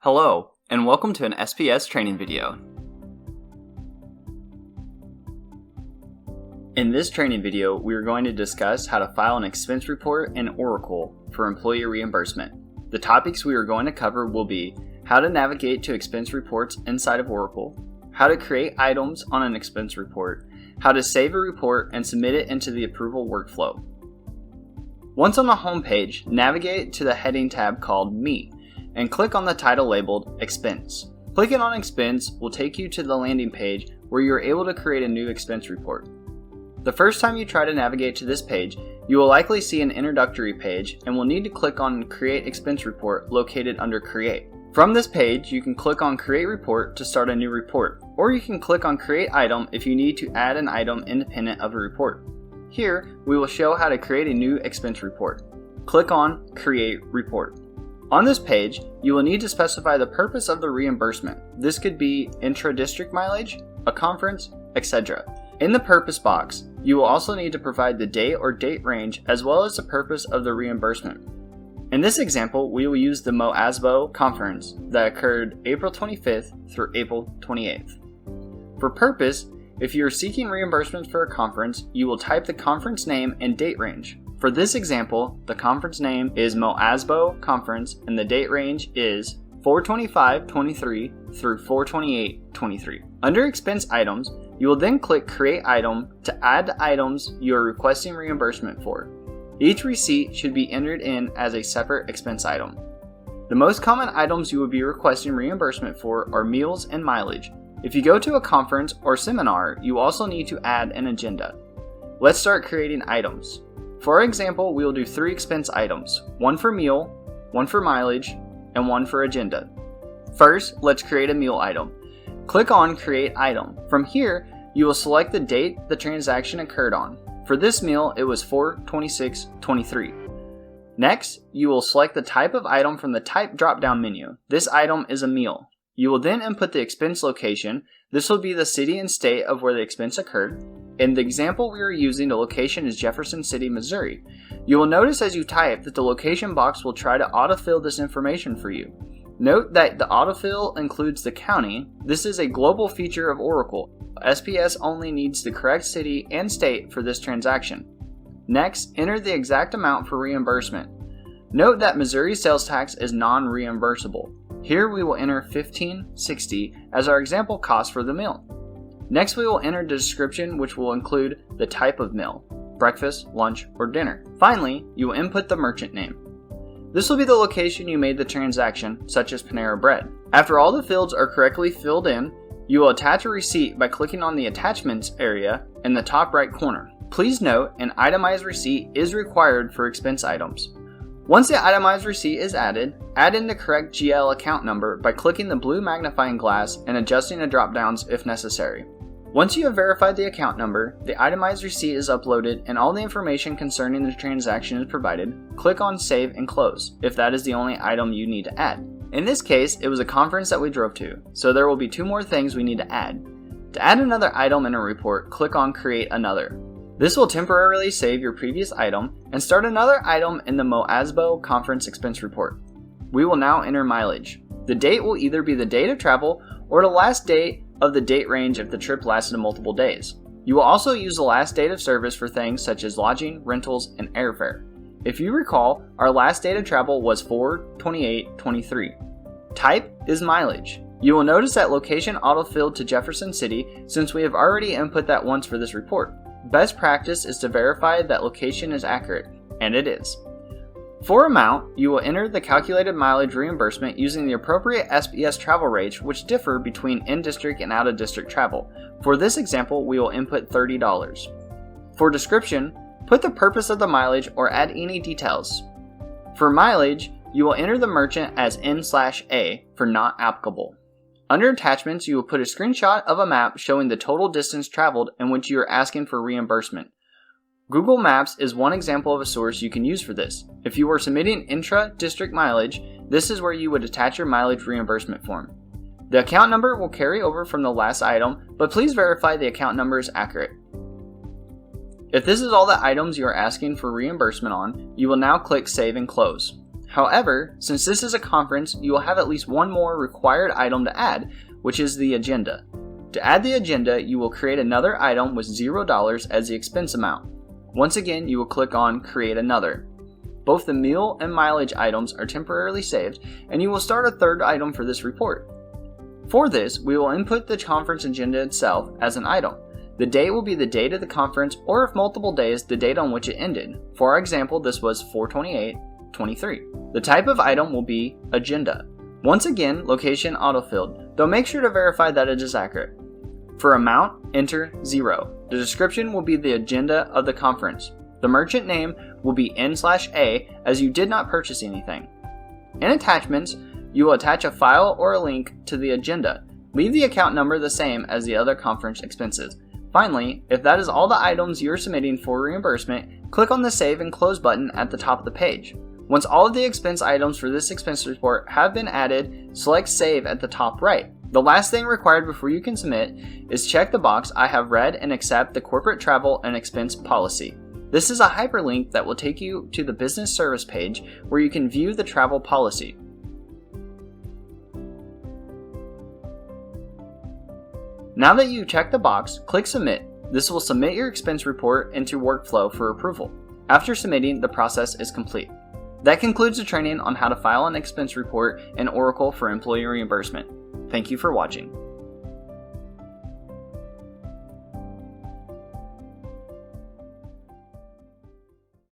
Hello, and welcome to an SPS training video. In this training video, we are going to discuss how to file an expense report in Oracle for employee reimbursement. The topics we are going to cover will be how to navigate to expense reports inside of Oracle, how to create items on an expense report, how to save a report and submit it into the approval workflow. Once on the home page, navigate to the heading tab called Me and click on the title labeled Expense. Clicking on Expense will take you to the landing page where you are able to create a new expense report. The first time you try to navigate to this page, you will likely see an introductory page and will need to click on Create Expense Report located under Create. From this page, you can click on Create Report to start a new report, or you can click on Create Item if you need to add an item independent of a report. Here, we will show how to create a new expense report. Click on Create Report. On this page, you will need to specify the purpose of the reimbursement. This could be intra-district mileage, a conference, etc. In the purpose box, you will also need to provide the date or date range as well as the purpose of the reimbursement. In this example, we will use the MOASBO conference that occurred April 25th through April 28th. For purpose, if you are seeking reimbursement for a conference, you will type the conference name and date range. For this example, the conference name is MOASBO Conference and the date range is 4/25/23 through 4/28/23. Under Expense Items, you will then click Create Item to add the items you are requesting reimbursement for. Each receipt should be entered in as a separate expense item. The most common items you will be requesting reimbursement for are meals and mileage. If you go to a conference or seminar, you also need to add an agenda. Let's start creating items. For example, we will do 3 expense items, one for meal, one for mileage, and one for agenda. First, let's create a meal item. Click on Create Item. From here, you will select the date the transaction occurred on. For this meal, it was 4/26/23. Next, you will select the type of item from the Type drop-down menu. This item is a meal. You will then input the expense location. This will be the city and state of where the expense occurred. In the example we are using, the location is Jefferson City, Missouri. You will notice as you type that the location box will try to autofill this information for you. Note that the autofill includes the county. This is a global feature of Oracle. SPS only needs the correct city and state for this transaction. Next, enter the exact amount for reimbursement. Note that Missouri sales tax is non-reimbursable. Here we will enter $15.60 as our example cost for the meal. Next we will enter the description, which will include the type of meal, breakfast, lunch, or dinner. Finally, you will input the merchant name. This will be the location you made the transaction, such as Panera Bread. After all the fields are correctly filled in, you will attach a receipt by clicking on the Attachments area in the top right corner. Please note, an itemized receipt is required for expense items. Once the itemized receipt is added, add in the correct GL account number by clicking the blue magnifying glass and adjusting the drop-downs if necessary. Once you have verified the account number, the itemized receipt is uploaded and all the information concerning the transaction is provided. Click on Save and Close if that is the only item you need to add. In this case, it was a conference that we drove to, so there will be 2 more things we need to add. To add another item in a report, click on Create Another. This will temporarily save your previous item and start another item in the MOASBO Conference Expense Report. We will now enter mileage. The date will either be the date of travel or the last date of the date range if the trip lasted multiple days. You will also use the last date of service for things such as lodging, rentals, and airfare. If you recall, our last date of travel was 4/28/23. Type is mileage. You will notice that location autofilled to Jefferson City since we have already input that once for this report. Best practice is to verify that location is accurate, and it is. For amount, you will enter the calculated mileage reimbursement using the appropriate SPS travel rates, which differ between in-district and out-of-district travel. For this example, we will input $30. For description, put the purpose of the mileage or add any details. For mileage, you will enter the merchant as N/A for not applicable. Under Attachments, you will put a screenshot of a map showing the total distance traveled in which you are asking for reimbursement. Google Maps is one example of a source you can use for this. If you are submitting intra-district mileage, this is where you would attach your mileage reimbursement form. The account number will carry over from the last item, but please verify the account number is accurate. If this is all the items you are asking for reimbursement on, you will now click Save and Close. However, since this is a conference, you will have at least one more required item to add, which is the agenda. To add the agenda, you will create another item with $0 as the expense amount. Once again, you will click on Create Another. Both the meal and mileage items are temporarily saved, and you will start a third item for this report. For this, we will input the conference agenda itself as an item. The date will be the date of the conference, or if multiple days, the date on which it ended. For our example, this was 4/28/23. The type of item will be Agenda. Once again, location autofilled, though make sure to verify that it is accurate. For amount, enter 0. The description will be the agenda of the conference. The merchant name will be N/A as you did not purchase anything. In attachments, you will attach a file or a link to the agenda. Leave the account number the same as the other conference expenses. Finally, if that is all the items you are submitting for reimbursement, click on the Save and Close button at the top of the page. Once all of the expense items for this expense report have been added, select Save at the top right. The last thing required before you can submit is check the box I have read and accept the corporate travel and expense policy. This is a hyperlink that will take you to the business service page where you can view the travel policy. Now that you check the box, click Submit. This will submit your expense report into Workflow for approval. After submitting, the process is complete. That concludes the training on how to file an expense report in Oracle for employee reimbursement. Thank you for watching.